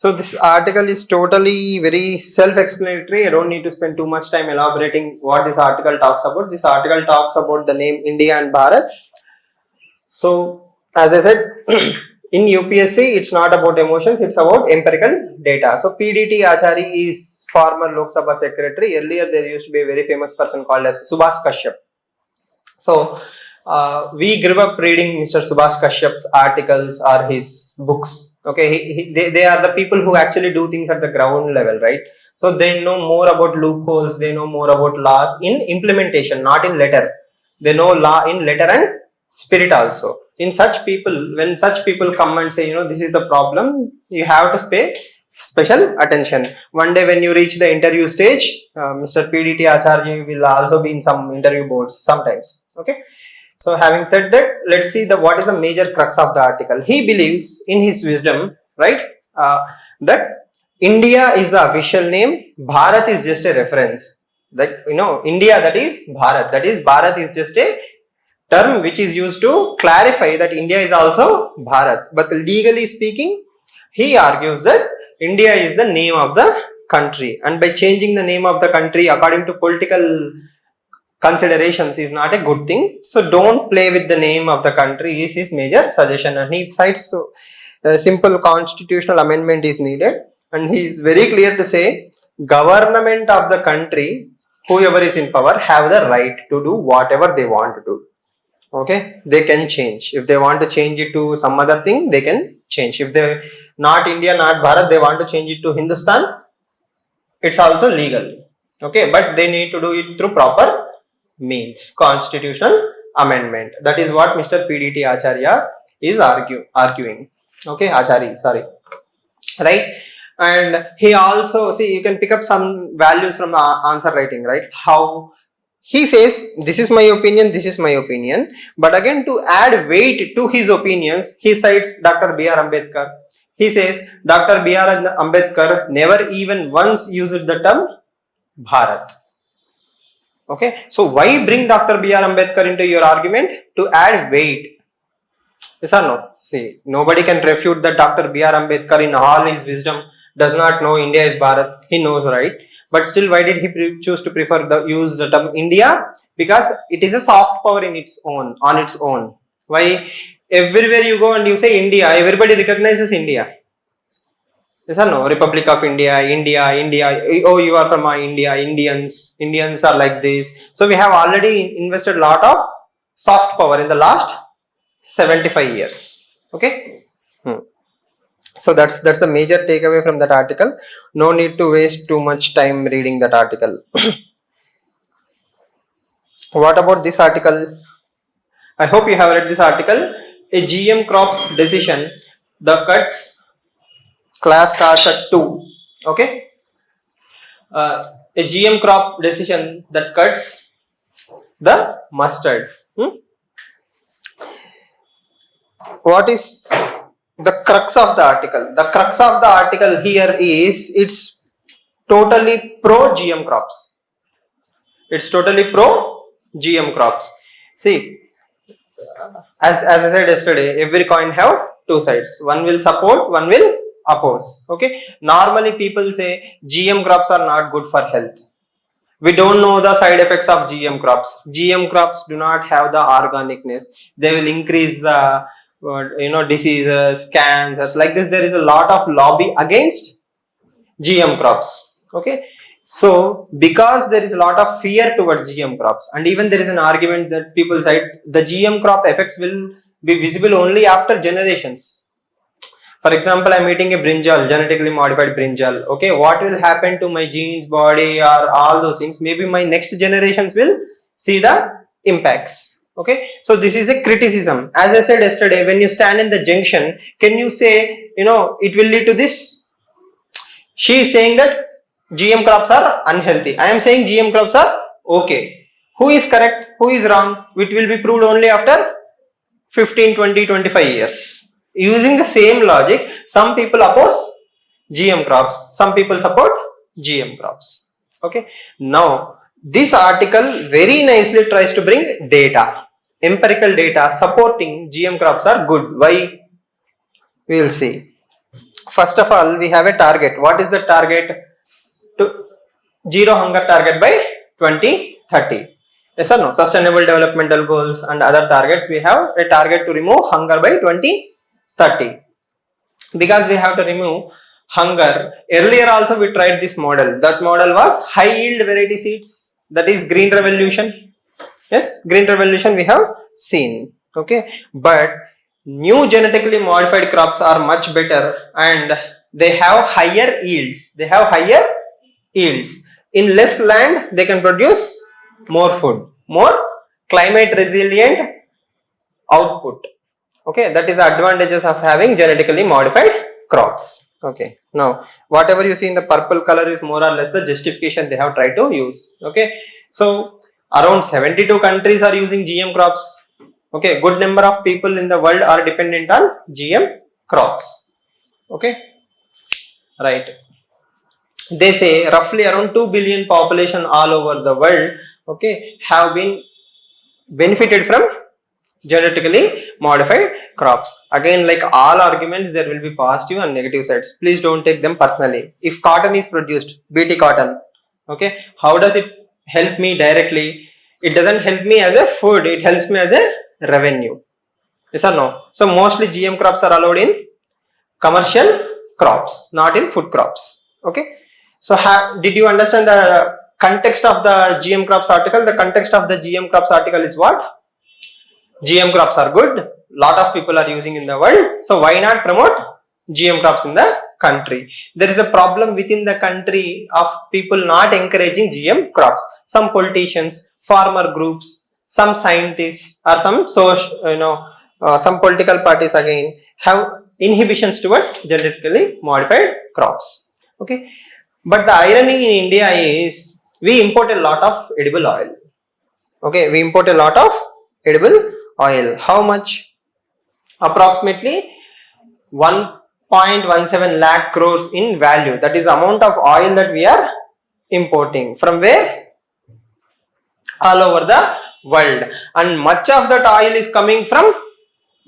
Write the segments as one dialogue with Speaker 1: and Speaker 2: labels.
Speaker 1: So this article is totally very self-explanatory. I don't need to spend too much time elaborating what this article talks about. This article talks about the name India and Bharat. So as I said, in UPSC, it's not about emotions, it's about empirical data. So PDT Achari is former Lok Sabha secretary. Earlier there used to be a very famous person called as Subhash Kashyap. So we grew up reading Mr. Subhash Kashyap's articles or his books. Okay, they are the people who actually do things at the ground level, right? So they know more about loopholes, they know more about laws in implementation, not in letter. They know law in letter and spirit also. In such people, when such people come and say, this is the problem, you have to pay special attention. One day when you reach the interview stage, Mr. PDT Acharya will also be in some interview boards sometimes. Okay. So having said that, let's see what is the major crux of the article. He believes in his wisdom, right, that India is the official name, Bharat is just a reference. That India, that is Bharat. That is Bharat is just a term which is used to clarify that India is also Bharat. But legally speaking, he argues that India is the name of the country, and by changing the name of the country according to political considerations is not a good thing. So don't play with the name of the country is his major suggestion, and he cites a simple constitutional amendment is needed, and he is very clear to say government of the country, whoever is in power, have the right to do whatever they want to do. Okay, they can change. If they want to change it to some other thing, they can change. If they not India, not Bharat, they want to change it to Hindustan, it's also legal. Okay, but they need to do it through proper means, constitutional amendment. That is what Mr. PDT Acharya is arguing. Okay, Achari, sorry. Right? And he also, see, you can pick up some values from the answer writing, right? How he says, this is my opinion, this is my opinion. But again, to add weight to his opinions, he cites Dr. B.R. Ambedkar. He says, Dr. B.R. Ambedkar never even once used the term Bharat. Okay, so why bring Dr. B.R. Ambedkar into your argument? To add weight. Yes or no? See, nobody can refute that Dr. B.R. Ambedkar in all his wisdom does not know India is Bharat. He knows, right? But still, why did he choose to use the term India? Because it is a soft power in its own, on its own. Why? Everywhere you go and you say India, everybody recognizes India. Yes or no? Republic of India, India. Oh, you are from India, Indians are like this. So we have already invested a lot of soft power in the last 75 years. Okay. So that's the major takeaway from that article. No need to waste too much time reading that article. What about this article? I hope you have read this article. A GM crops decision, the cuts class starts at 2. Okay. A GM crop decision that cuts the mustard. What is the crux of the article? The crux of the article here is it's totally pro GM crops. It's totally pro GM crops. See, as I said yesterday, every coin have two sides. One will support, one will oppose. Okay. Normally people say GM crops are not good for health. We don't know the side effects of GM crops. GM crops do not have the organicness. They will increase the diseases, cancers, like this. There is a lot of lobby against GM crops. Okay, so because there is a lot of fear towards GM crops, and even there is an argument that people cite the GM crop effects will be visible only after generations. For example, I'm eating a brinjal, genetically modified brinjal. Okay, what will happen to my genes, body, or all those things? Maybe my next generations will see the impacts. Okay, so this is a criticism. As I said yesterday, when you stand in the junction, can you say, it will lead to this? She is saying that GM crops are unhealthy. I am saying GM crops are okay. Who is correct? Who is wrong? It will be proved only after 15, 20, 25 years. Using the same logic, some people oppose GM crops, some people support GM crops. Okay. Now, this article very nicely tries to bring data, empirical data supporting GM crops are good. Why? We will see. first of all, we have a target. What is the target? To zero hunger target by 2030. Yes or no? Sustainable developmental goals and other targets. We have a target to remove hunger by 2030. Because we have to remove hunger. Earlier also we tried this model. That model was high yield variety seeds. That is green revolution. Yes, green revolution we have seen. Okay, but new genetically modified crops are much better and they have higher yields. In less land they can produce more food, more climate resilient output. Okay, that is the advantages of having genetically modified crops. Okay, now whatever you see in the purple color is more or less the justification they have tried to use. Okay, so around 72 countries are using GM crops. Okay, good number of people in the world are dependent on GM crops. Okay, right. They say roughly around 2 billion population all over the world, okay, have been benefited from genetically modified crops. Again, like all arguments, there will be positive and negative sides. Please don't take them personally. If cotton is produced, BT cotton, okay, how does it help me directly? It doesn't help me as a food, it helps me as a revenue. Yes or no? So mostly GM crops are allowed in commercial crops, not in food crops. Okay. So did you understand the context of the GM crops article? The context of the GM crops article is what? GM crops are good. Lot of people are using in the world. So why not promote GM crops in the country? There is a problem within the country of people not encouraging GM crops. Some politicians, farmer groups, some scientists, or some some political parties again have inhibitions towards genetically modified crops. Okay, but the irony in India is we import a lot of edible oil. Okay, we import a lot of edible oil. How much? Approximately 1.17 lakh crores in value. That is the amount of oil that we are importing. From where? All over the world. And much of that oil is coming from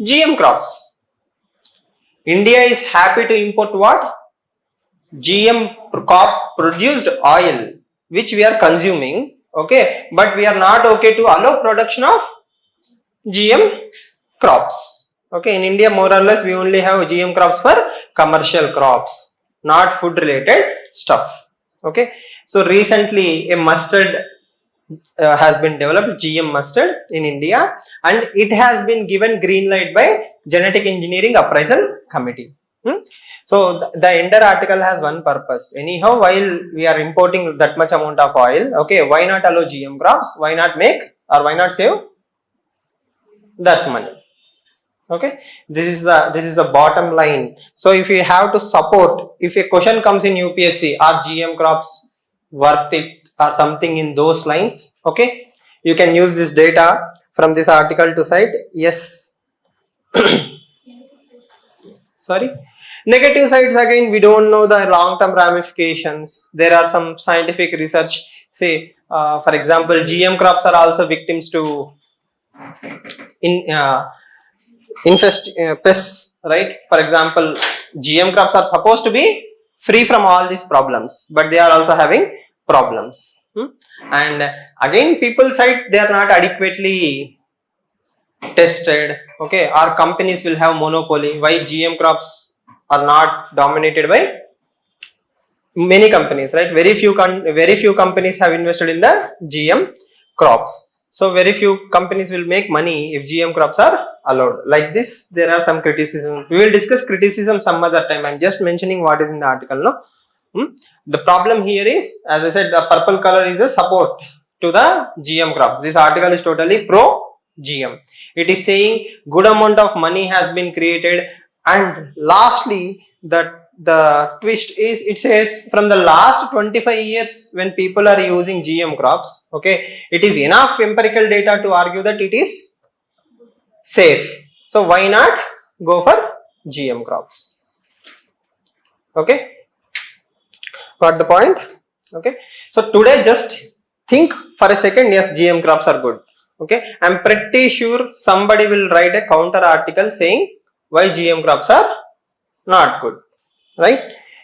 Speaker 1: GM crops. India is happy to import what? GM crop produced oil, which we are consuming. Okay, but we are not okay to allow production of GM crops. Okay, in India more or less we only have GM crops for commercial crops, not food related stuff. Okay, so recently a mustard has been developed, GM mustard in India, and it has been given green light by Genetic Engineering Appraisal Committee. So the entire article has one purpose. Anyhow, while we are importing that much amount of oil, okay, why not allow GM crops? Why not make or why not save that money? Okay, this is the bottom line. So if you have to support, if a question comes in UPSC, are GM crops worth it or something in those lines? Okay, you can use this data from this article to cite. Yes. Sorry. Negative sides, again, we don't know the long-term ramifications. There are some scientific research. Say, for example, GM crops are also victims to pests, right? For example, GM crops are supposed to be free from all these problems, but they are also having problems. And again, people side, they are not adequately tested. Okay, our companies will have monopoly. Why GM crops are not dominated by many companies, right? Very few companies have invested in the GM crops. So very few companies will make money if GM crops are allowed. Like this, there are some criticism. We will discuss criticism some other time. I'm just mentioning what is in the article. No, the problem here is, as I said, the purple color is a support to the GM crops. This article is totally pro GM. It is saying good amount of money has been created. And lastly, the twist is, it says from the last 25 years when people are using GM crops, okay, it is enough empirical data to argue that it is safe. So why not go for GM crops? Okay, got the point? Okay, so today just think for a second, yes, GM crops are good. Okay, I'm pretty sure somebody will write a counter article saying why GM crops are not good. right?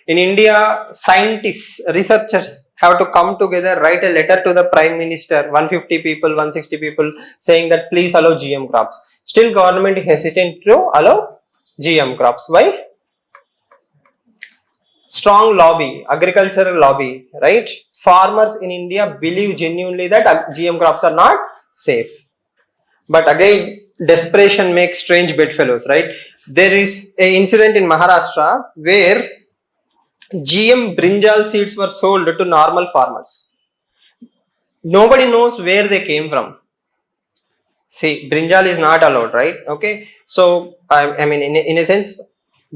Speaker 1: In India, scientists, researchers have to come together, write a letter to the Prime Minister, 150 people, 160 people, saying that please allow GM crops. Still government is hesitant to allow GM crops. Why? Strong lobby, agricultural lobby, right? Farmers in India believe genuinely that GM crops are not safe. But again, desperation makes strange bedfellows, right? There is an incident in Maharashtra where GM brinjal seeds were sold to normal farmers. Nobody knows where they came from. See, brinjal is not allowed, right? Okay. So, I mean, in a sense,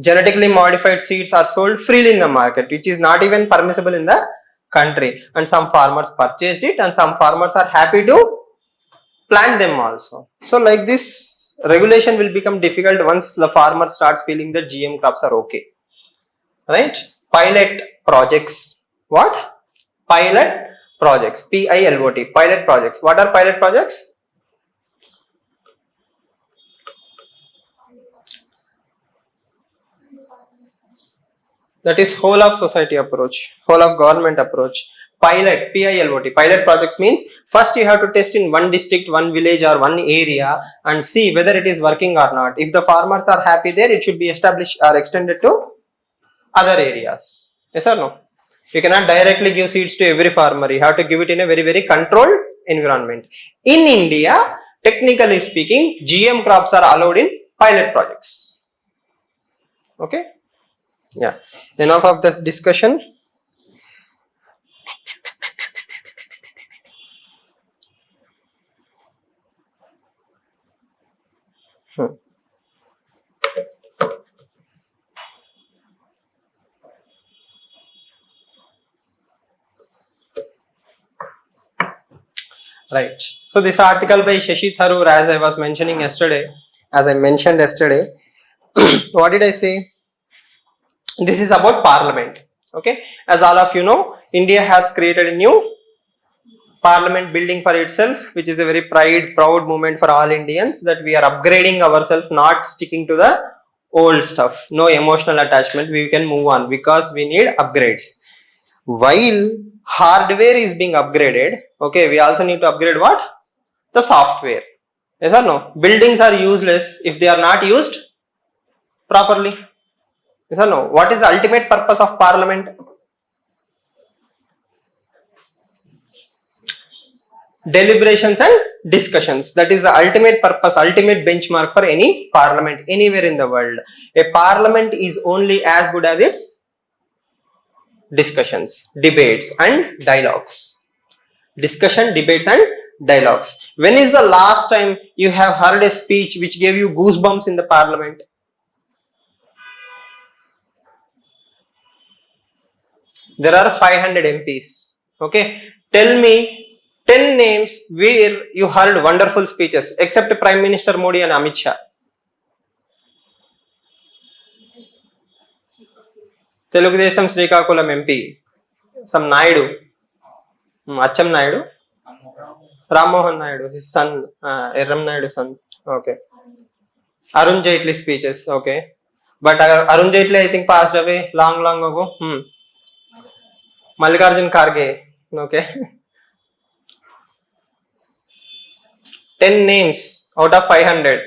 Speaker 1: genetically modified seeds are sold freely in the market, which is not even permissible in the country. And some farmers purchased it, and some farmers are happy to plant them also. So, like this, regulation will become difficult once the farmer starts feeling that GM crops are okay, right? Pilot projects. What? Pilot projects. PILOT. Pilot projects. What are pilot projects? That is whole of society approach, whole of government approach. Pilot, PILOT. Pilot projects means first you have to test in one district, one village or one area and see whether it is working or not. If the farmers are happy there, it should be established or extended to other areas. Yes or no? You cannot directly give seeds to every farmer. You have to give it in a very, very controlled environment. In India, technically speaking, GM crops are allowed in pilot projects. Okay? Yeah. Enough of the discussion. Right. So this article by Shashi Tharoor, as I was mentioning yesterday, as I mentioned yesterday, what did I say? This is about parliament. Okay. As all of you know, India has created a new parliament building for itself, which is a very proud moment for all Indians, that we are upgrading ourselves, not sticking to the old stuff. No emotional attachment. We can move on because we need upgrades. While hardware is being upgraded, okay, we also need to upgrade what? The software. Yes or no? Buildings are useless if they are not used properly. Yes or no? What is the ultimate purpose of parliament? Deliberations and discussions. That is the ultimate purpose, ultimate benchmark for any parliament anywhere in the world. A parliament is only as good as its discussions, debates and dialogues. Discussion, debates and dialogues. When is the last time you have heard a speech which gave you goosebumps in the parliament? There are 500 MPs. Okay. Tell me 10 names where you heard wonderful speeches except Prime Minister Modi and Amit Shah. Telugudesam Srikakulam MP. Some Naidu. Acham Naidu. Ram Mohan Naidu, his son, Ram Naidu son. Okay. Arun Jaitley speeches. Okay. But Arun Jaitley, I think, passed away long ago. Mallikarjun Kharge. Okay. 10 names out of 500.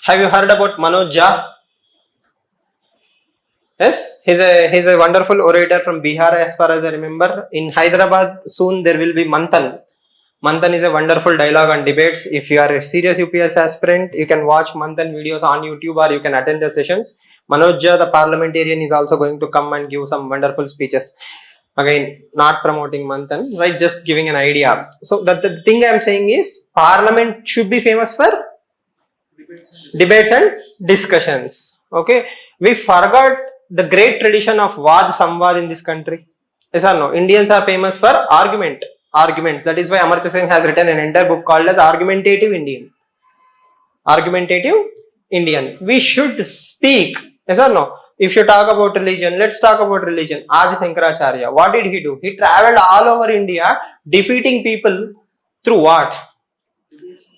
Speaker 1: Have you heard about Manoj Jha? Yes, he's a wonderful orator from Bihar, as far as I remember. In Hyderabad, soon there will be Manthan. Manthan is a wonderful dialogue and debates. If you are a serious UPS aspirant, you can watch Manthan videos on YouTube or you can attend the sessions. Manoj Jha, the parliamentarian, is also going to come and give some wonderful speeches. Again, not promoting Manthan, right? Just giving an idea. So the thing I am saying is, parliament should be famous for debates and discussions. Okay, we forgot the great tradition of Vad Samvad in this country. Yes or no? Indians are famous for arguments. That is why Amartya Sen has written an entire book called as Argumentative Indian. Argumentative Indian. We should speak. Yes or no? If you talk about religion, let's talk about religion. Adi Shankaracharya, what did he do? He traveled all over India defeating people through what?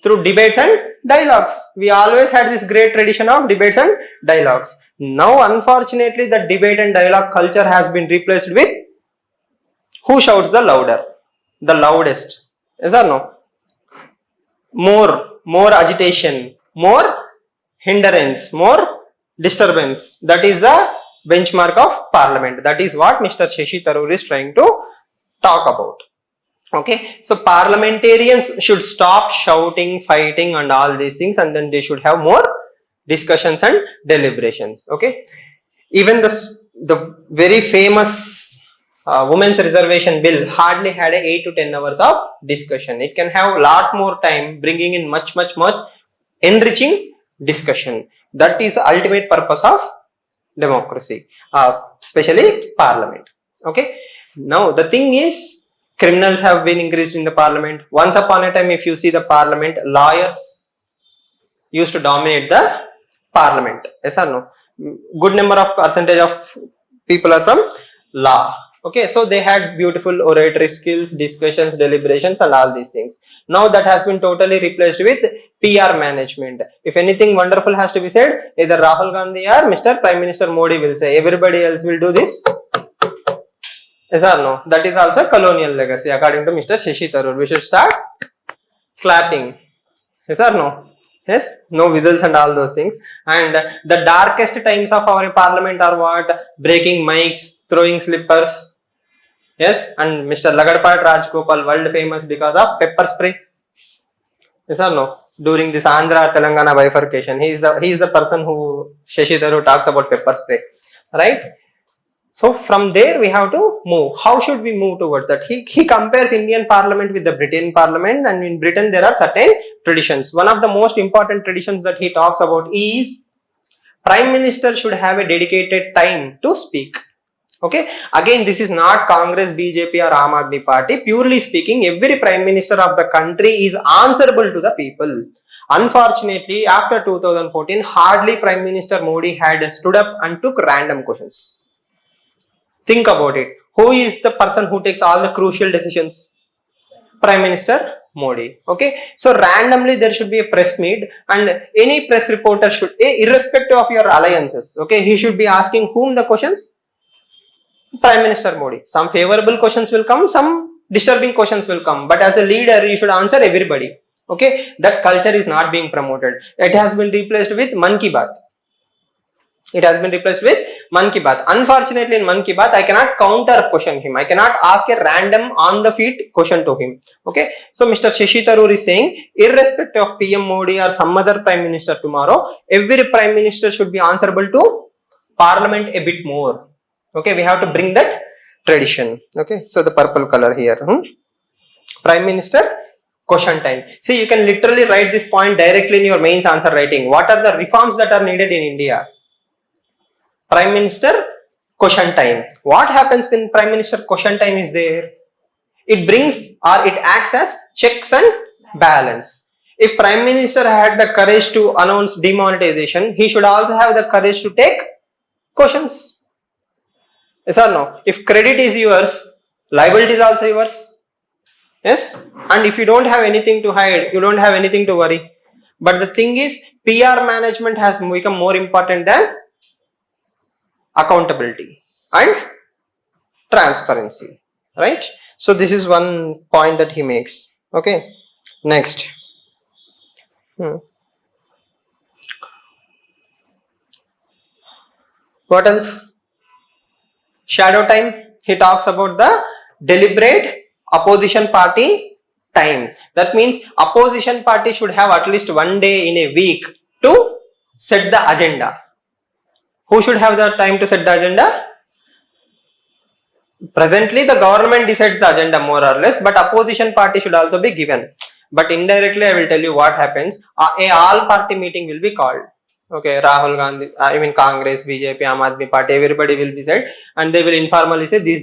Speaker 1: Through debates and dialogues. We always had this great tradition of debates and dialogues. Now, unfortunately, the debate and dialogue culture has been replaced with who shouts the louder, the loudest. Yes or no? More agitation, more hindrance, more disturbance. That is the benchmark of parliament. That is what Mr. Shashi Tharoor is trying to talk about. Okay, so parliamentarians should stop shouting, fighting and all these things, and then they should have more discussions and deliberations. Okay, even the very famous women's reservation bill hardly had 8 to 10 hours of discussion. It can have a lot more time, bringing in much enriching discussion. That is the ultimate purpose of democracy, especially parliament. Okay, now the thing is, criminals have been increased in the parliament. Once upon a time, if you see the parliament, lawyers used to dominate the parliament. Yes or no? Good number of percentage of people are from law. Okay, so they had beautiful oratory skills, discussions, deliberations and all these things. Now that has been totally replaced with PR management. If anything wonderful has to be said, either Rahul Gandhi or Mr. Prime Minister Modi will say. Everybody else will do this. Yes or no? That is also a colonial legacy according to Mr. Shashi Tharoor. We should start clapping. Yes or no? Yes, no whistles and all those things. And the darkest times of our parliament are what? Breaking mics, throwing slippers. Yes, and Mr. Lagadpat Rajgopal, world famous because of pepper spray. Yes or no? During this Andhra Telangana bifurcation, he is the person who Shashi Tharoor talks about pepper spray, right? So from there we have to move. How should we move towards that? He compares Indian parliament with the Britain parliament, and in Britain there are certain traditions. One of the most important traditions that he talks about is Prime Minister should have a dedicated time to speak. Okay, again this is not Congress, BJP or Aam Aadmi Party. Purely speaking, every Prime Minister of the country is answerable to the people. Unfortunately, after 2014, hardly Prime Minister Modi had stood up and took random questions. Think about it. Who is the person who takes all the crucial decisions? Prime Minister Modi. Okay. So randomly there should be a press meet, and any press reporter should, irrespective of your alliances, okay, he should be asking whom the questions? Prime Minister Modi. Some favorable questions will come, some disturbing questions will come. But as a leader, you should answer everybody. Okay. That culture is not being promoted. It has been replaced with Man Ki Baat. It has been replaced with Man Ki Baat. Unfortunately, in Man Ki Baat, I cannot counter question him. I cannot ask a random on the feet question to him. Okay. So Mr. Shashi Tharoor is saying, irrespective of PM Modi or some other Prime Minister tomorrow, every Prime Minister should be answerable to Parliament a bit more. Okay. We have to bring that tradition. Okay. So the purple color here. Prime Minister question time. See, you can literally write this point directly in your mains answer writing. What are the reforms that are needed in India? Prime Minister question time. What happens when Prime Minister question time is there? It brings, or it acts as checks and balance. If Prime Minister had the courage to announce demonetization, he should also have the courage to take questions. Yes or no? If credit is yours, liability is also yours. Yes? And if you don't have anything to hide, you don't have anything to worry. But the thing is, PR management has become more important than accountability and transparency, right? So this is one point that he makes. Okay, next. What else? Shadow time. He talks about the deliberate opposition party time. That means opposition party should have at least one day in a week to set the agenda. Who should have the time to set the agenda? Presently, the government decides the agenda more or less, but opposition party should also be given. But indirectly, I will tell you what happens. A all-party meeting will be called. Okay, Rahul Gandhi, Congress, BJP, Aam Aadmi Party, everybody will be said, and they will informally say these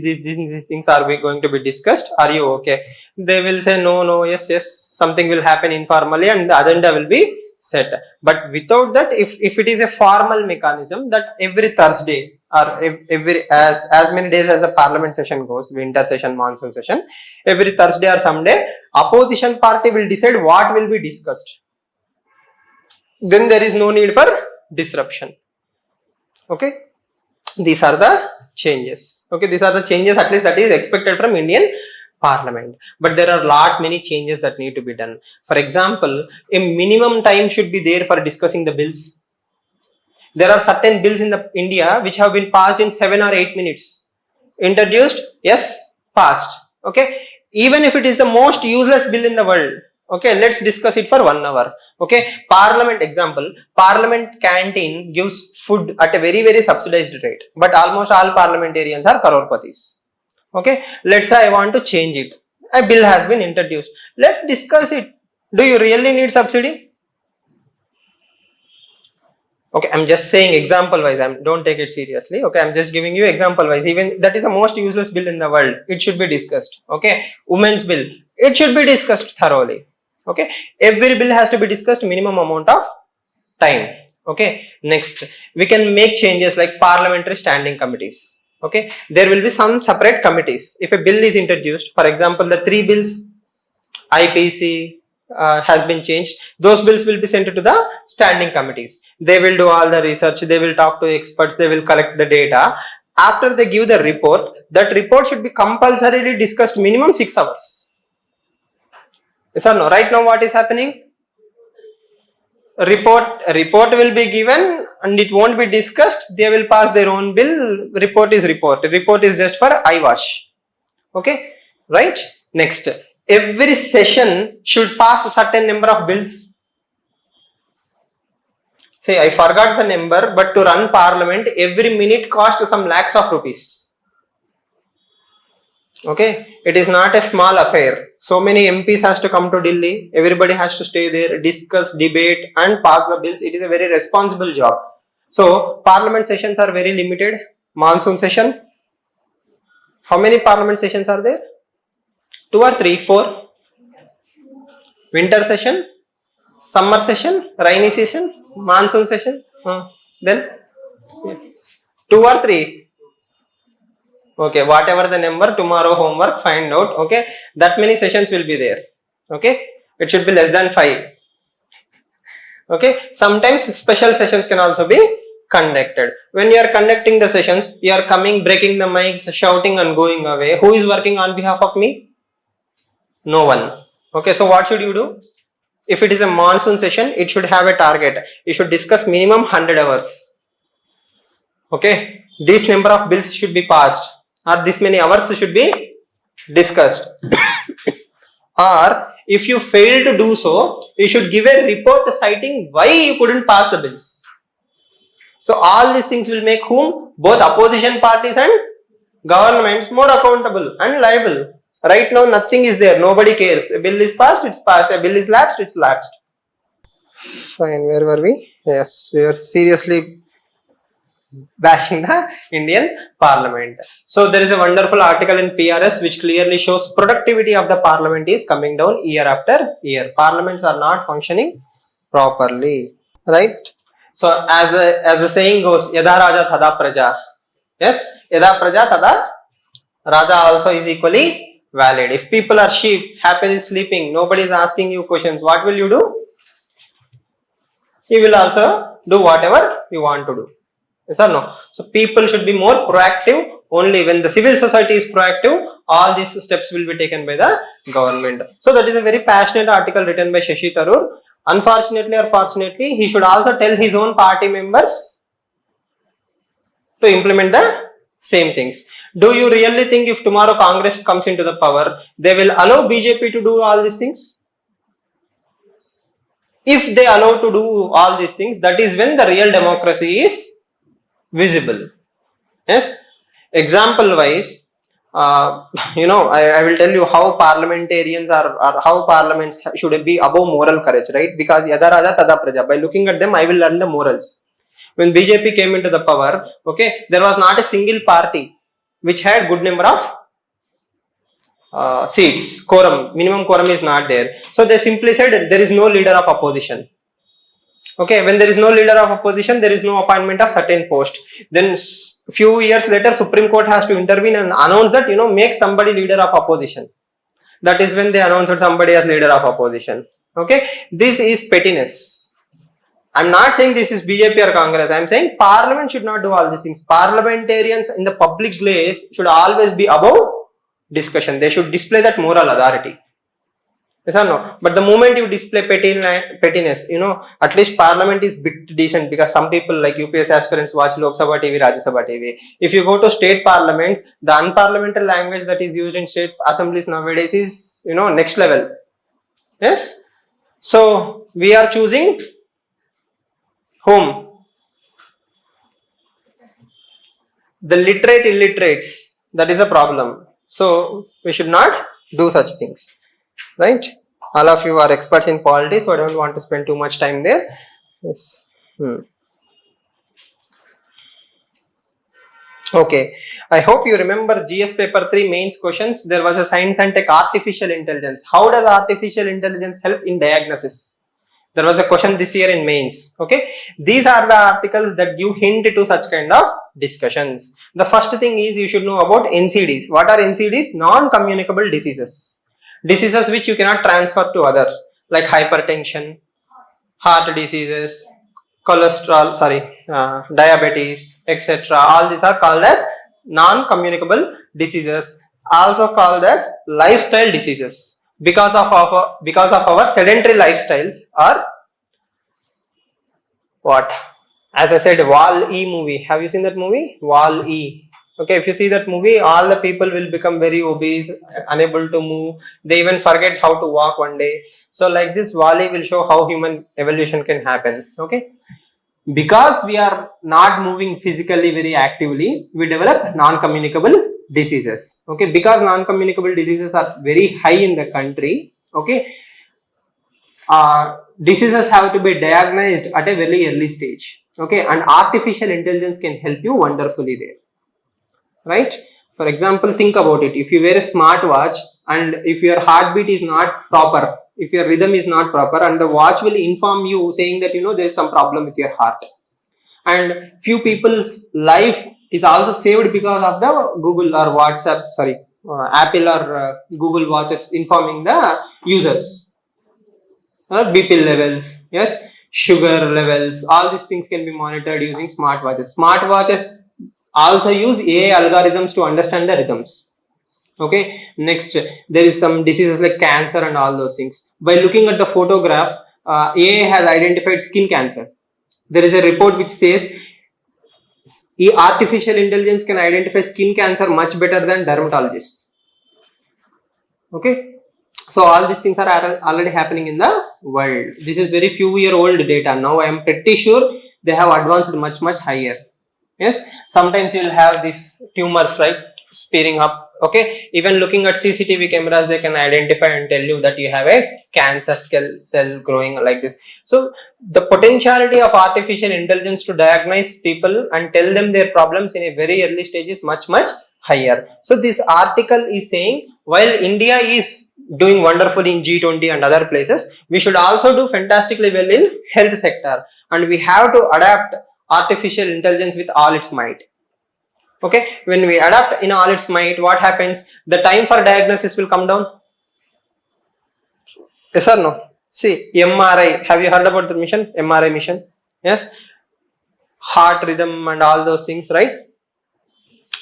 Speaker 1: things are going to be discussed. Are you okay? They will say no, yes. Something will happen informally, and the agenda will be set. But without that, if it is a formal mechanism that every Thursday or every as many days as the parliament session goes, winter session, monsoon session, every Thursday or Sunday, opposition party will decide what will be discussed. then there is no need for disruption. Okay, these are the changes. Okay, these are the changes at least that is expected from Indian Parliament. But there are many changes that need to be done. For example, a minimum time should be there for discussing the bills. There are certain bills in the India which have been passed in 7 or 8 minutes. Introduced, yes, passed. Okay, even if it is the most useless bill in the world, okay, let's discuss it for 1 hour. Okay, Parliament example, Parliament canteen gives food at a very subsidized rate, but almost all parliamentarians are crorepathies. Okay, let's say I want to change it. A bill has been introduced. Let's discuss it. Do you really need subsidy? Okay, I'm just saying example wise. Don't take it seriously. Okay, I'm just giving you example wise. Even that is the most useless bill in the world. It should be discussed. Okay, women's bill. It should be discussed thoroughly. Okay, every bill has to be discussed minimum amount of time. Okay, next we can make changes like parliamentary standing committees. Okay, there will be some separate committees. If a bill is introduced, for example, the 3 bills, IPC, has been changed, those bills will be sent to the standing committees. They will do all the research, they will talk to experts, they will collect the data. After they give the report, that report should be compulsorily discussed minimum 6 hours. Yes or no? Right now what is happening? Report will be given and it won't be discussed. They will pass their own bill. Report is just for eyewash. Okay, right? Next, every session should pass a certain number of bills. Say I forgot the number, but to run parliament every minute costs some lakhs of rupees. Okay, it is not a small affair. So many MPs has to come to Delhi. Everybody has to stay there, discuss, debate and pass the bills. It is a very responsible job. So parliament sessions are very limited. Monsoon session. How many parliament sessions are there? 2 or 3, 4. Winter session, summer session, rainy session, monsoon session. Then 2 or 3. Okay, whatever the number, tomorrow homework, find out. Okay, that many sessions will be there. Okay, it should be less than 5. Okay, sometimes special sessions can also be conducted. When you are conducting the sessions, you are coming, breaking the mics, shouting and going away. Who is working on behalf of me? No one. Okay, so what should you do? If it is a monsoon session, it should have a target. You should discuss minimum 100 hours. Okay, this number of bills should be passed, or this many hours should be discussed. Or if you fail to do so, you should give a report citing why you couldn't pass the bills. So all these things will make whom? Both opposition parties and governments more accountable and liable. Right now nothing is there, nobody cares. A bill is passed, it's passed. A bill is lapsed, it's lapsed. Fine, where were we? Yes, we are seriously bashing the Indian Parliament. So there is a wonderful article in PRS which clearly shows productivity of the Parliament is coming down year after year. Parliaments are not functioning properly, right? So as the saying goes, Yada Raja Tada Praja. Yes, Yada Praja Tada Raja also is equally valid. If people are sheep, happily sleeping, nobody is asking you questions, what will you do? You will also do whatever you want to do. Yes or no? So people should be more proactive. Only when the civil society is proactive, all these steps will be taken by the government. So that is a very passionate article written by Shashi Tharoor. Unfortunately or fortunately, he should also tell his own party members to implement the same things. Do you really think if tomorrow Congress comes into the power, they will allow BJP to do all these things? If they allow to do all these things, that is when the real democracy is visible. Yes, example wise, I will tell you how parliamentarians are how parliaments should be above moral courage, right? Because Yada Raja Tada Praja, by looking at them I will learn the morals. When BJP came into the power, okay, there was not a single party which had good number of seats. Quorum, minimum quorum is not there. So they simply said there is no leader of opposition. Okay, when there is no leader of opposition, there is no appointment of certain post. Then few years later, Supreme Court has to intervene and announce that, make somebody leader of opposition. That is when they announced somebody as leader of opposition. Okay, this is pettiness. I'm not saying this is BJP or Congress. I'm saying Parliament should not do all these things. Parliamentarians in the public place should always be above discussion. They should display that moral authority. Yes or no? But the moment you display pettiness, at least Parliament is bit decent, because some people like UPSC aspirants watch Lok Sabha TV, Rajya Sabha TV. If you go to state parliaments, the unparliamentary language that is used in state assemblies nowadays is, next level. Yes. So we are choosing whom? The literate illiterates. That is a problem. So we should not do such things. Right? All of you are experts in politics, so I don't want to spend too much time there. Yes. Okay. I hope you remember GS paper 3 mains questions. There was a science and tech artificial intelligence. How does artificial intelligence help in diagnosis? There was a question this year in mains. Okay. These are the articles that give hint to such kind of discussions. The first thing is you should know about NCDs. What are NCDs? Non-communicable diseases. Diseases which you cannot transfer to others, like hypertension, heart diseases, cholesterol, diabetes, etc. All these are called as non-communicable diseases, also called as lifestyle diseases, because of our sedentary lifestyles, or what? As I said, Wall-E movie. Have you seen that movie? Wall-E. Okay, if you see that movie, all the people will become very obese, unable to move. They even forget how to walk one day. So like this, Wall-E will show how human evolution can happen. Okay, because we are not moving physically very actively, we develop non-communicable diseases. Okay, because non-communicable diseases are very high in the country. Okay, diseases have to be diagnosed at a very early stage. Okay, and artificial intelligence can help you wonderfully there. Right? For example, think about it. If you wear a smartwatch and if your heartbeat is not proper, if your rhythm is not proper, and the watch will inform you saying that there is some problem with your heart. And few people's life is also saved because of the Google or WhatsApp, Apple or Google watches informing the users. BP levels, yes, sugar levels, all these things can be monitored using smartwatches. Smartwatches also use AI algorithms to understand the rhythms. Okay, next, there is some diseases like cancer and all those things. By looking at the photographs, AI has identified skin cancer. There is a report which says artificial intelligence can identify skin cancer much better than dermatologists. Okay, so all these things are already happening in the world. This is very few year old data. Now I am pretty sure they have advanced much higher. Yes, sometimes you will have these tumors, right, spearing up. Okay, even looking at CCTV cameras, they can identify and tell you that you have a cancer cell growing like this. So the potentiality of artificial intelligence to diagnose people and tell them their problems in a very early stage is much higher. So this article is saying, while India is doing wonderfully in G20 and other places, we should also do fantastically well in health sector, and we have to adapt artificial intelligence with all its might. Okay, when we adapt in all its might, what happens? The time for diagnosis will come down. Yes or no? See, MRI, have you heard about the mission? MRI mission? Yes, heart rhythm and all those things, right?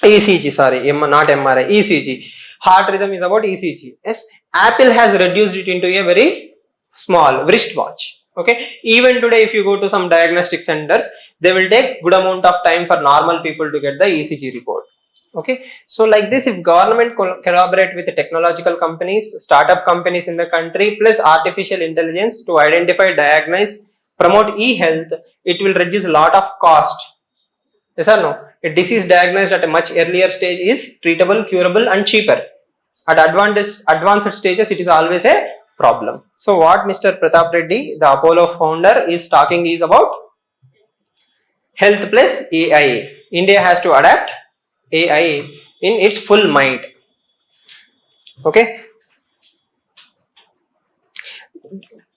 Speaker 1: ECG, sorry, not MRI, ECG. Heart rhythm is about ECG. Yes, Apple has reduced it into a very small wristwatch. Okay, even today if you go to some diagnostic centers, they will take good amount of time for normal people to get the ECG report. Okay, so like this, if government collaborate with the technological companies, startup companies in the country, plus artificial intelligence to identify, diagnose, promote e-health, it will reduce a lot of cost. Yes or no? A disease diagnosed at a much earlier stage is treatable, curable and cheaper. At advanced stages, it is always a problem. So what Mr. Pratap Reddy, the Apollo founder, is talking is about health plus AI. India has to adapt AI in its full might. Okay.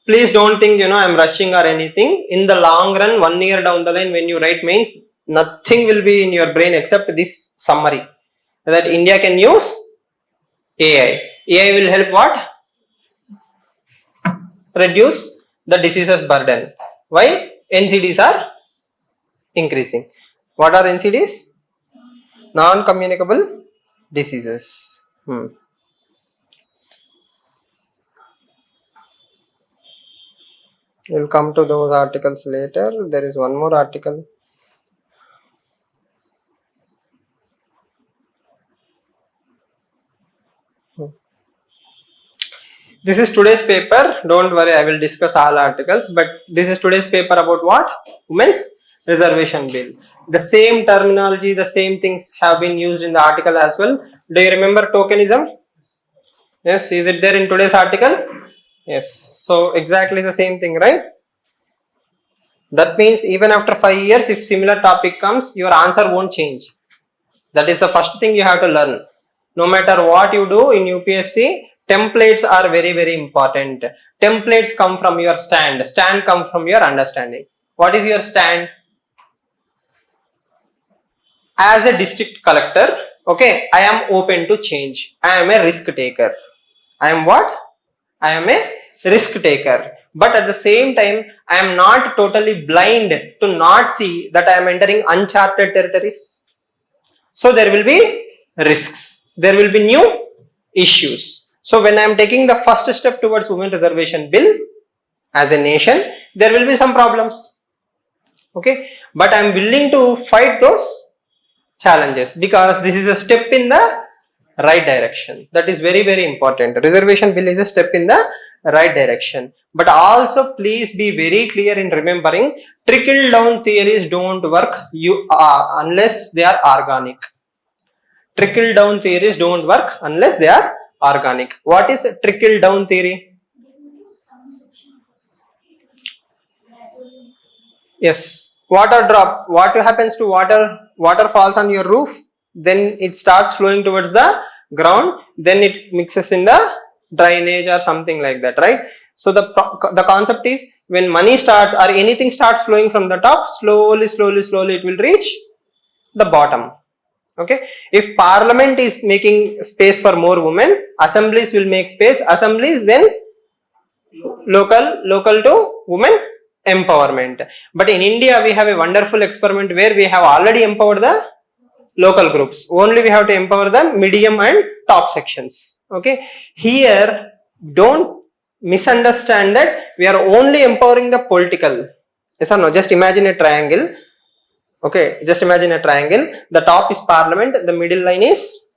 Speaker 1: Please don't think I'm rushing or anything. In the long run, 1 year down the line, when you write mains, nothing will be in your brain except this summary that India can use AI. AI will help what? Reduce the diseases burden. Why? NCDs are increasing. What are NCDs? Non-communicable diseases. We'll come to those articles later. There is one more article. This is today's paper. Don't worry, I will discuss all articles. But this is today's paper about what? Women's Reservation Bill. The same terminology, the same things have been used in the article as well. Do you remember tokenism? Yes, is it there in today's article? Yes. So exactly the same thing, right? That means even after 5 years, if similar topic comes, your answer won't change. That is the first thing you have to learn. No matter what you do in UPSC, templates are very, very important. Templates come from your stand. Stand comes from your understanding. What is your stand? As a district collector, okay, I am open to change. I am a risk taker. I am what? I am a risk taker. But at the same time, I am not totally blind to not see that I am entering uncharted territories. So there will be risks. There will be new issues. So when I am taking the first step towards Women Reservation Bill as a nation, there will be some problems. Okay, but I am willing to fight those challenges because this is a step in the right direction. That is very, very important. Reservation Bill is a step in the right direction. But also please be very clear in remembering trickle down theories don't work unless they are organic. Trickle down theories don't work unless they are organic. What is trickle down theory? Yes, water drop. What happens to water? Water falls on your roof, then it starts flowing towards the ground, then it mixes in the drainage or something like that, right? So the concept is when money starts or anything starts flowing from the top, slowly it will reach the bottom. Okay, if parliament is making space for more women, assemblies will make space, assemblies then local to women empowerment. But in India we have a wonderful experiment where we have already empowered the local groups. Only we have to empower the medium and top sections. Okay, here don't misunderstand that we are only empowering the political. Yes or no? Just imagine a triangle. Okay, just imagine a triangle. The top is parliament, the middle line is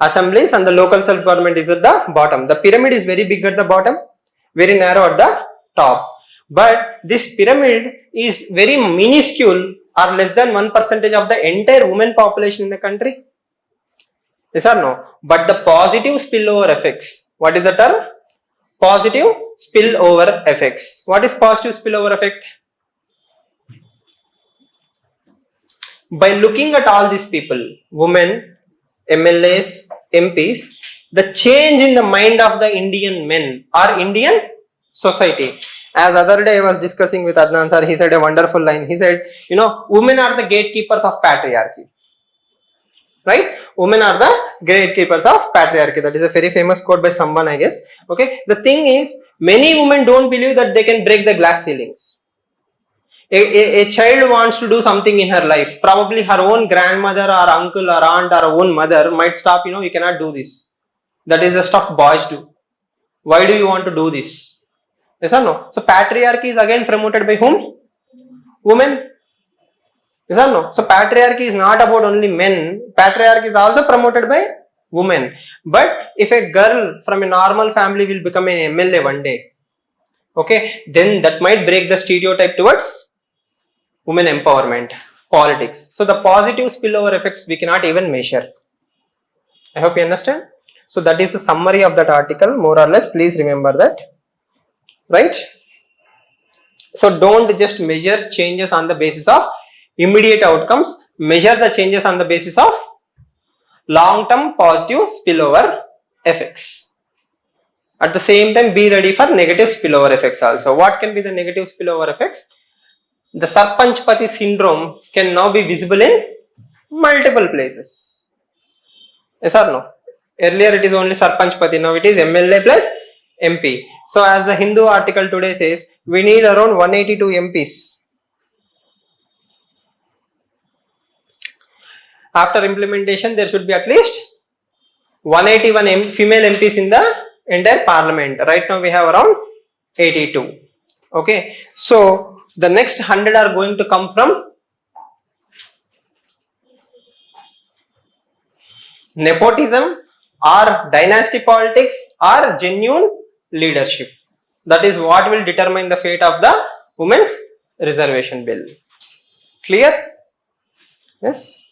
Speaker 1: assemblies, and the local self-government is at the bottom. The pyramid is very big at the bottom, very narrow at the top. But this pyramid is very minuscule or less than 1% of the entire women population in the country. Yes or no? But the positive spillover effects. What is the term? Positive spillover effects. What is positive spillover effect? By looking at all these people, women, MLAs, MPs, the change in the mind of the Indian men or Indian society. As other day I was discussing with Adnan sir, he said a wonderful line. He said, you know, women are the gatekeepers of patriarchy. Right? Women are the gatekeepers of patriarchy. That is a very famous quote by someone, I guess. Okay. The thing is, many women don't believe that they can break the glass ceilings. A child wants to do something in her life. Probably her own grandmother or uncle or aunt or own mother might stop, you know, you cannot do this. That is the stuff boys do. Why do you want to do this? Yes or no? So patriarchy is again promoted by whom? Women. Yes or no? So patriarchy is not about only men. Patriarchy is also promoted by women. But if a girl from a normal family will become an MLA one day, okay, then that might break the stereotype towards women empowerment, politics. So the positive spillover effects we cannot even measure. I hope you understand. So that is the summary of that article, more or less. Please remember that. Right? So don't just measure changes on the basis of immediate outcomes. Measure the changes on the basis of long-term positive spillover effects. At the same time, be ready for negative spillover effects also. What can be the negative spillover effects? The Sarpanchpati syndrome can now be visible in multiple places. Yes or no? Earlier it is only Sarpanchpati, now it is MLA plus MP. So as the Hindu article today says, we need around 182 MPs After implementation, there should be at least 181 female MPs in the entire parliament. Right now we have around 82. Okay, so the next 100 are going to come from nepotism or dynasty politics or genuine leadership. That is what will determine the fate of the women's reservation bill. Clear? Yes.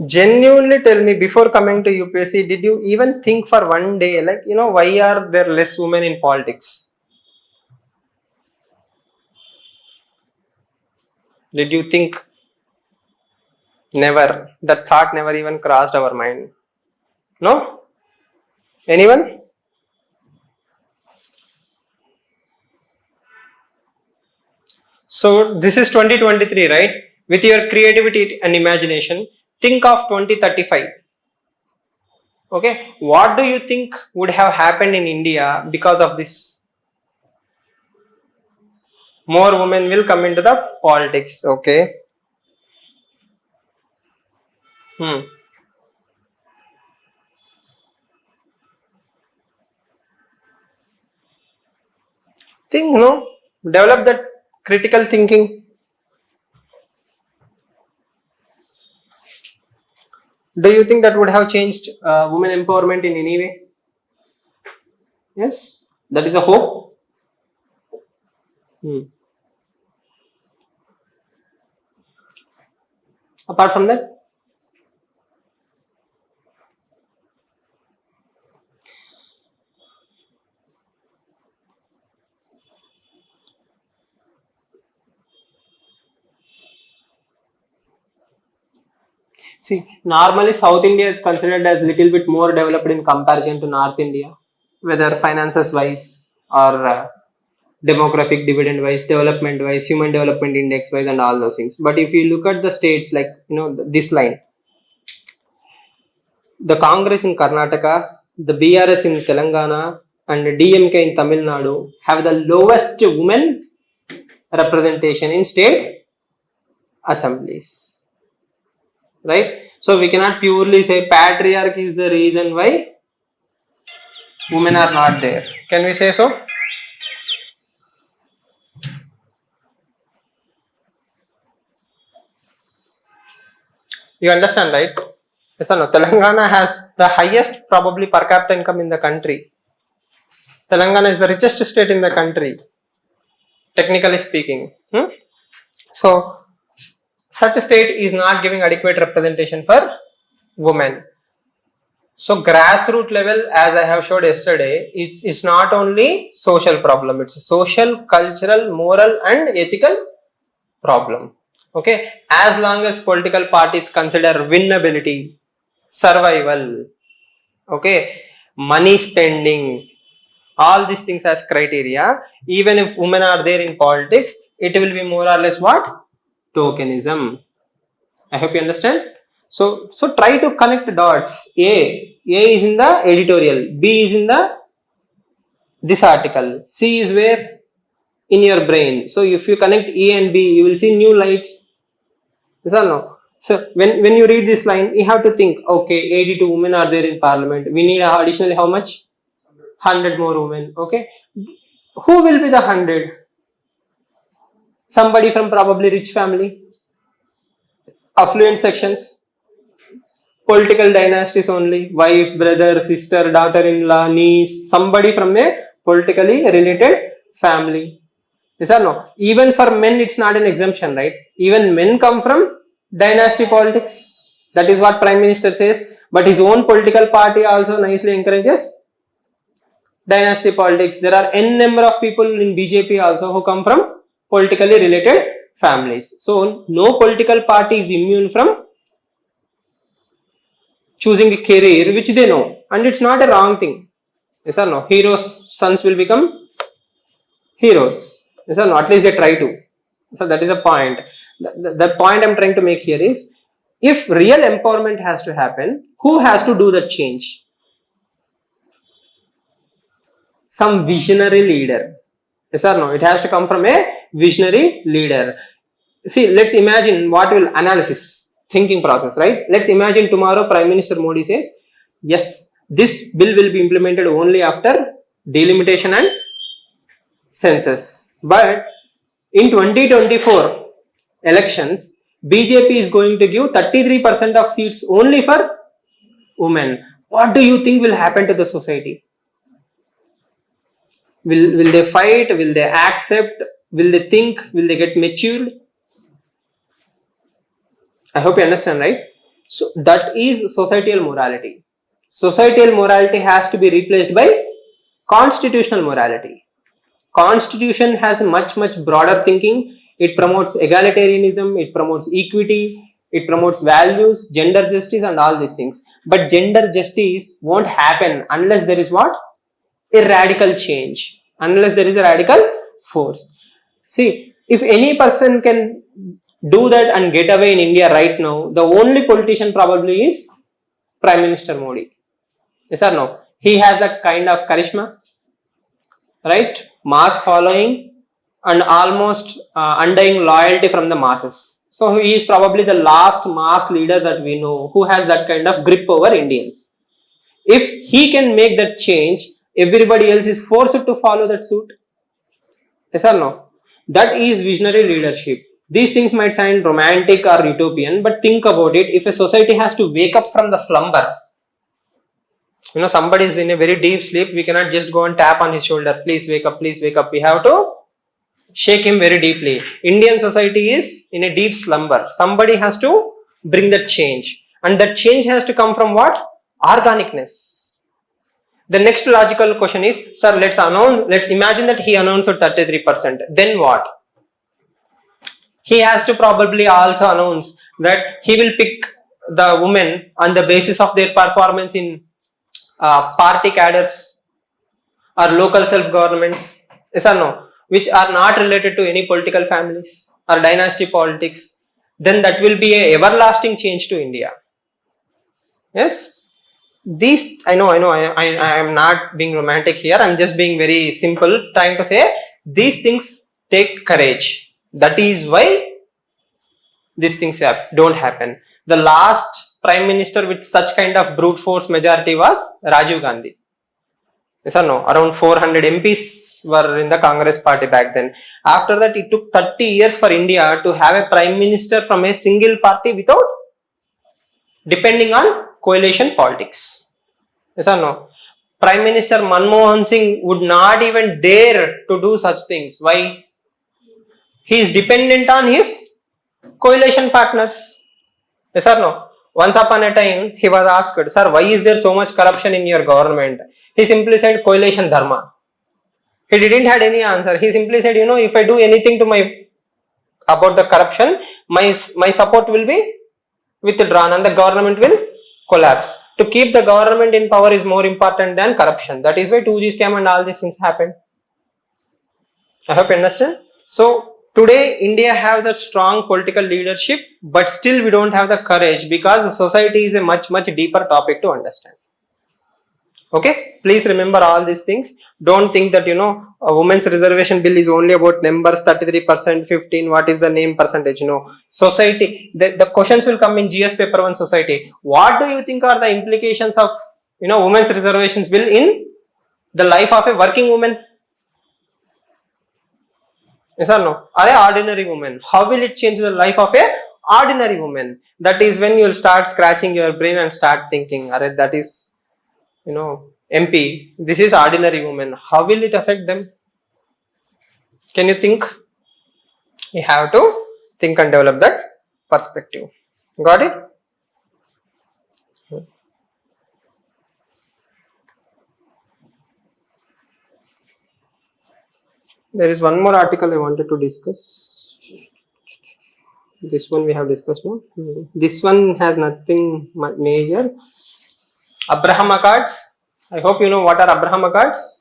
Speaker 1: Genuinely tell me, before coming to UPSC, did you even think for one day, like, why are there less women in politics? Did you think? Never. That thought never even crossed our mind. No? Anyone? So this is 2023, right? With your creativity and imagination, think of 2035. Okay, what do you think would have happened in India because of this? More women will come into the politics. Okay. Think, develop that critical thinking. Do you think that would have changed women empowerment in any way? Yes, that is a hope. Apart from that, see, normally South India is considered as little bit more developed in comparison to North India, whether finances wise or demographic dividend wise, development wise, human development index wise, and all those things. But if you look at the states, like this line, the Congress in Karnataka, the BRS in Telangana, and DMK in Tamil Nadu have the lowest women representation in state assemblies. Right? So we cannot purely say patriarchy is the reason why women are not there. Can we say so? You understand, right? Yes or no? Telangana has the highest probably per capita income in the country. Telangana is the richest state in the country, technically speaking. So such a state is not giving adequate representation for women. So grassroots level, as I have showed yesterday, it's not only social problem, it's a social, cultural, moral and ethical problem. Okay, as long as political parties consider winnability, survival, okay, money spending, all these things as criteria, even if women are there in politics, it will be more or less what? Tokenism. I hope you understand. So try to connect dots. A is in the editorial, B is in the this article, C is where? In your brain. So if you connect A and B, you will see new light. Yes or no? So when you read this line, you have to think, okay, 82 women are there in parliament. We need additionally how much? 100 more women. Okay. Who will be the 100? Somebody from probably rich family, affluent sections, political dynasties only, wife, brother, sister, daughter-in-law, niece, somebody from a politically related family. Yes or no? Even for men, it's not an exemption, right? Even men come from dynasty politics. That is what Prime Minister says. But his own political party also nicely encourages dynasty politics. There are n number of people in BJP also who come from politically related families. So no political party is immune from choosing a career which they know, and it's not a wrong thing. Yes or no? Heroes' sons will become heroes. Yes or no? At least they try to. So that is a point. The point I'm trying to make here is, if real empowerment has to happen, who has to do that change? some visionary leader. Yes or no? It has to come from a visionary leader. See, let's imagine what will analysis, thinking process, right? Let's imagine tomorrow Prime Minister Modi says, yes, this bill will be implemented only after delimitation and census. But in 2024 elections, BJP is going to give 33% of seats only for women. What do you think will happen to the society? Will they fight? Will they accept? Will they think? Will they get matured? I hope you understand, right? So that is societal morality. Societal morality has to be replaced by constitutional morality. Constitution has a much broader thinking. It promotes egalitarianism, it promotes equity, it promotes values, gender justice and all these things. But gender justice won't happen unless there is what? A radical change. Unless there is a radical force. See, if any person can do that and get away in India right now, the only politician probably is Prime Minister Modi. Yes or no? He has a kind of charisma, right? Mass following and almost undying loyalty from the masses. So he is probably the last mass leader that we know who has that kind of grip over Indians. If he can make that change, everybody else is forced to follow that suit. Yes or no? That is visionary leadership. These things might sound romantic or utopian, but think about it. If a society has to wake up from the slumber, somebody is in a very deep sleep, we cannot just go and tap on his shoulder, please wake up, please wake up. We have to shake him very deeply. Indian society is in a deep slumber. Somebody has to bring that change, and that change has to come from what? Organicness. The next logical question is, sir, let's imagine that he announced 33%. Then what? He has to probably also announce that he will pick the women on the basis of their performance in party cadres or local self-governments, yes or no, which are not related to any political families or dynasty politics. Then that will be a everlasting change to India. Yes, these I am not being romantic here. I'm just being very simple, trying to say these things take courage. That is why these things don't happen. The last prime minister with such kind of brute force majority was Rajiv Gandhi. Yes or no? Around 400 MPs were in the Congress party back then. After that, it took 30 years for India to have a prime minister from a single party without depending on coalition politics. Yes or no? Prime Minister Manmohan Singh would not even dare to do such things. Why? He is dependent on his coalition partners. Yes or no? Once upon a time, he was asked, sir, why is there so much corruption in your government? He simply said, coalition dharma. He didn't have any answer. He simply said, if I do anything to about the corruption, my support will be withdrawn and the government will collapse. To keep the government in power is more important than corruption. That is why 2G scam and all these things happened. I hope you understand. So today India have that strong political leadership, but still we don't have the courage because society is a much deeper topic to understand. Okay, please remember all these things. Don't think that a women's reservation bill is only about numbers 33%, 15. What is the name percentage? Society. The questions will come in GS paper 1 society. What do you think are the implications of women's reservations bill in the life of a working woman? Yes or no? Or a ordinary woman? How will it change the life of a ordinary woman? That is when you will start scratching your brain and start thinking, that is MP, this is ordinary woman. How will it affect them? Can you think? You have to think and develop that perspective. Got it? There is one more article I wanted to discuss. This one we have discussed now. This one has nothing major. Abraham Accords. I hope you know what are Abraham Accords.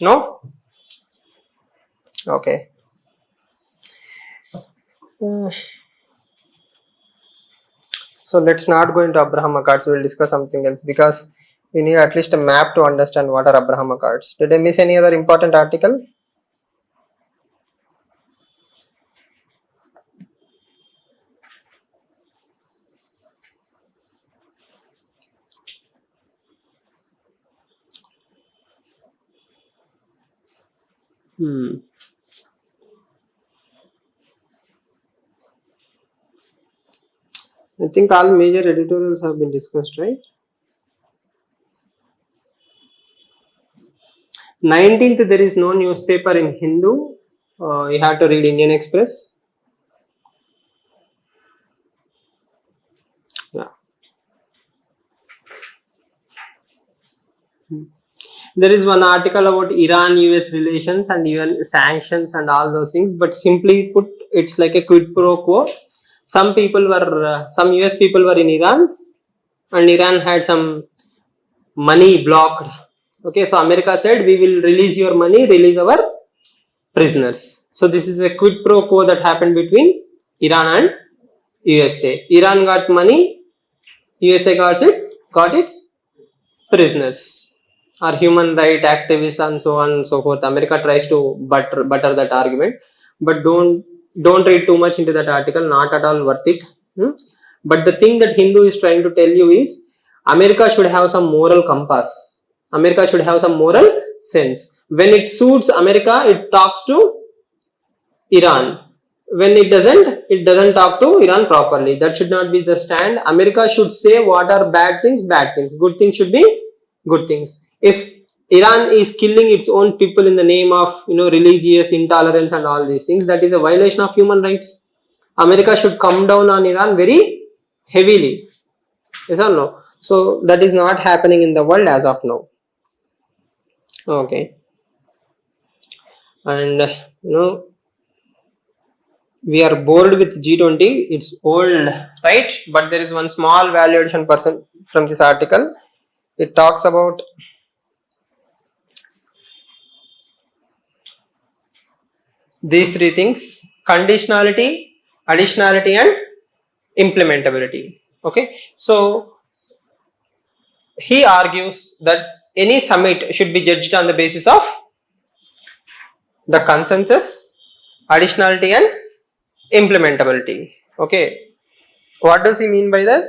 Speaker 1: No? Okay. So let's not go into Abraham Accords. We'll discuss something else because We need at least a map to understand what are Abraham Accords. Did I miss any other important article? I think all major editorials have been discussed, right? 19th, there is no newspaper in Hindu. You have to read Indian Express. Yeah. There is one article about Iran-US relations and UN sanctions and all those things, but simply put, it's like a quid pro quo. Some US people were in Iran, and Iran had some money blocked. Okay, so America said, we will release your money, release our prisoners. So this is a quid pro quo that happened between Iran and USA. Iran got money, USA got its prisoners, or human right activists and so on and so forth. America tries to butter that argument, but don't read too much into that article. Not at all worth it. But the thing that Hindu is trying to tell you is, America should have some moral compass. America should have some moral sense. When it suits America, it talks to Iran. When it doesn't talk to Iran properly. That should not be the stand. America should say what are bad things. Good things should be good things. If Iran is killing its own people in the name of religious intolerance and all these things, that is a violation of human rights. America should come down on Iran very heavily. Yes or no? So that is not happening in the world as of now. Okay. And we are bored with G20. It's old, right? But there is one small value addition person from this article. It talks about these three things: conditionality, additionality, and implementability. Okay, so he argues that any summit should be judged on the basis of the consensus, additionality, and implementability. Okay, what does he mean by that?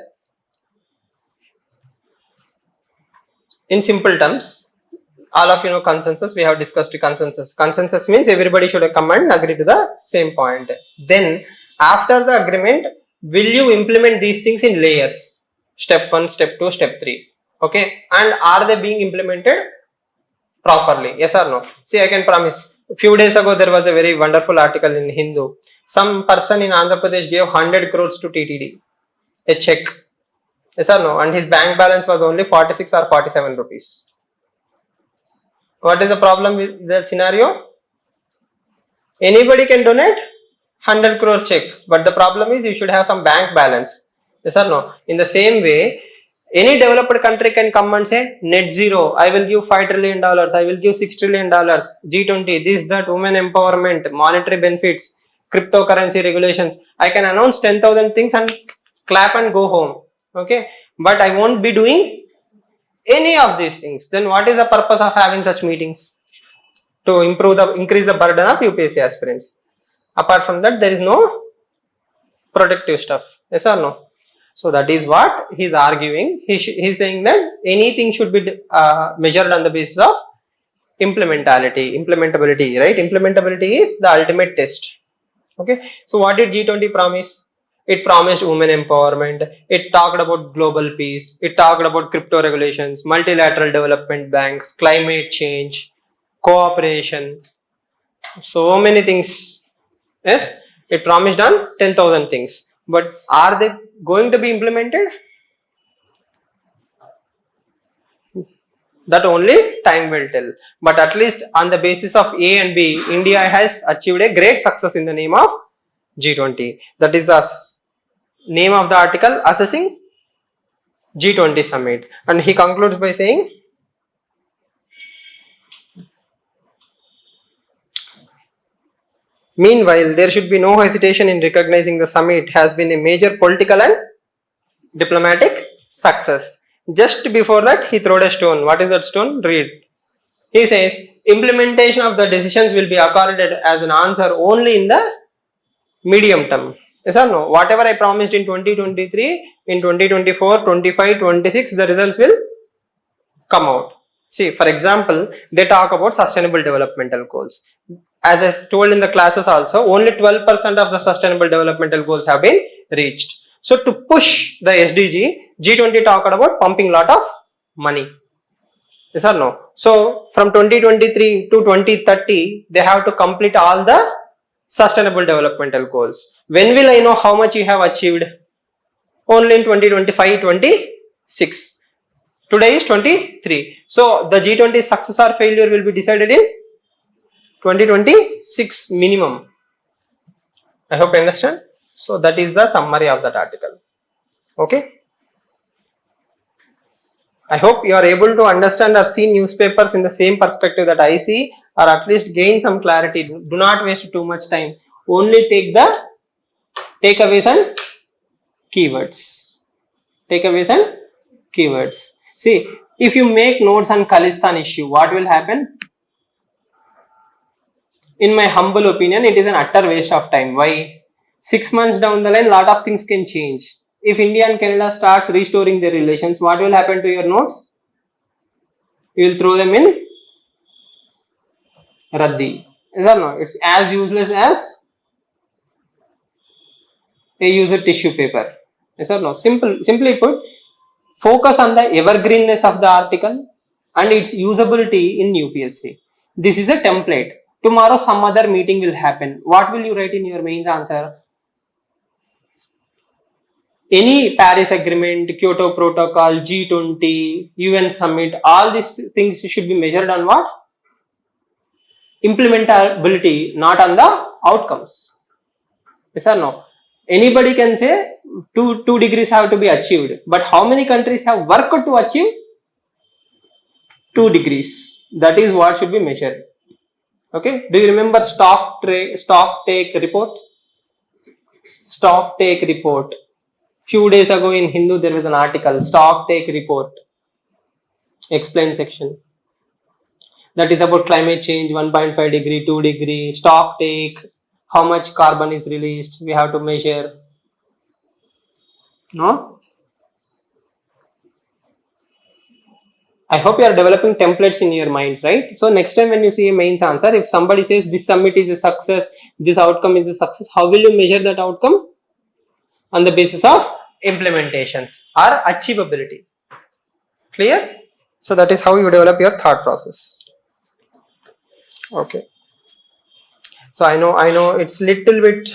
Speaker 1: In simple terms, all of consensus, we have discussed consensus. Consensus means everybody should come and agree to the same point. Then after the agreement, will you implement these things in layers? Step 1, step 2, step 3. Okay, and are they being implemented properly? Yes or no? See, I can promise. A few days ago, there was a very wonderful article in Hindu. Some person in Andhra Pradesh gave 100 crores to TTD, a check. Yes or no? And his bank balance was only 46 or 47 rupees. What is the problem with that scenario? Anybody can donate 100 crore check, but the problem is you should have some bank balance. Yes or no? In the same way, any developed country can come and say net zero, I will give $5 trillion, I will give $6 trillion, G20, this, that, women empowerment, monetary benefits, cryptocurrency regulations. I can announce 10,000 things and clap and go home. Okay, but I won't be doing any of these things. Then what is the purpose of having such meetings? To increase the burden of UPSC aspirants. Apart from that, there is no productive stuff. Yes or no? So that is what he is arguing. He's saying that anything should be measured on the basis of implementability, right? Implementability is the ultimate test. Okay. So what did G20 promise? It promised women empowerment. It talked about global peace. It talked about crypto regulations, multilateral development banks, climate change, cooperation. So many things. Yes, it promised on 10,000 things. But are they going to be implemented? That only time will tell. But at least on the basis of A and B, India has achieved a great success in the name of G20. That is the name of the article, Assessing G20 Summit. And he concludes by saying, meanwhile, there should be no hesitation in recognizing the summit has been a major political and diplomatic success. Just before that, he threw a stone. What is that stone? Read. He says, implementation of the decisions will be accorded as an answer only in the medium term. Yes or no? Whatever I promised in 2023, in 2024, 25, 26, the results will come out. See, for example, they talk about sustainable developmental goals. As I told in the classes also, only 12% of the sustainable developmental goals have been reached. So to push the SDG, G20 talked about pumping lot of money. Yes or no? So from 2023 to 2030, they have to complete all the sustainable developmental goals. When will I know how much you have achieved? Only in 2025, 26. Today is 23. So the G20 success or failure will be decided in 2026 minimum. I hope you understand. So that is the summary of that article. Okay. I hope you are able to understand or see newspapers in the same perspective that I see, or at least gain some clarity. Do not waste too much time. Only take the takeaways and keywords. Takeaways and keywords. See, if you make notes on Khalistan issue, what will happen? In my humble opinion, it is an utter waste of time. Why? 6 months down the line, lot of things can change. If India and Canada starts restoring their relations, what will happen to your notes? You will throw them in Raddi. Is or no? It's as useless as a user tissue paper. Is or no? Simply put, focus on the evergreenness of the article and its usability in UPSC. This is a template. Tomorrow some other meeting will happen. What will you write in your mains answer? Any Paris Agreement, Kyoto Protocol, G20, UN Summit, all these things should be measured on what? Implementability, not on the outcomes. Yes or no? Anybody can say 2 degrees have to be achieved, but how many countries have worked to achieve 2 degrees? That is what should be measured. Okay. Do you remember stock take report? Stock take report. Few days ago in Hindu there was an article, stock take report, explain section. That is about climate change, 1.5 degree, 2 degree, stock take, how much carbon is released, we have to measure. No? I hope you are developing templates in your minds, right? So next time when you see a mains answer, if somebody says this summit is a success, this outcome is a success, how will you measure that outcome? On the basis of implementations or achievability. Clear? So that is how you develop your thought process. Okay. So I know it's little bit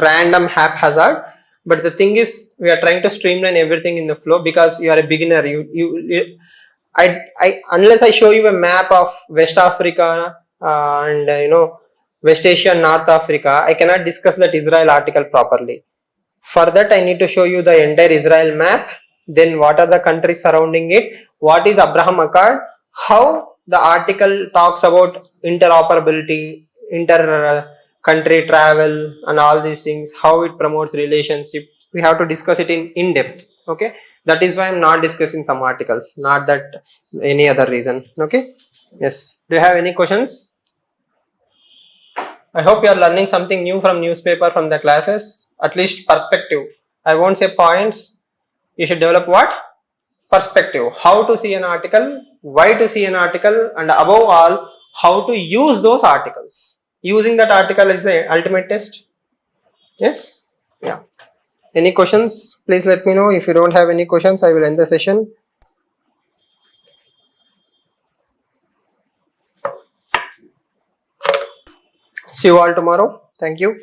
Speaker 1: random, haphazard, but the thing is we are trying to streamline everything in the flow because you are a beginner. I unless I show you a map of West Africa and West Asia and North Africa, I cannot discuss that Israel article properly. For that, I need to show you the entire Israel map. Then what are the countries surrounding it? What is Abraham Accord? How the article talks about interoperability, inter-country travel and all these things. How it promotes relationship. We have to discuss it in depth. Okay. That is why I'm not discussing some articles. Not that any other reason. Okay. Yes. Do you have any questions? I hope you are learning something new from newspaper, from the classes, at least perspective. I won't say points. You should develop what? Perspective. How to see an article, why to see an article, and above all, how to use those articles. Using that article is the ultimate test. Yes? Yeah. Any questions? Please let me know. If you don't have any questions, I will end the session. See you all tomorrow. Thank you.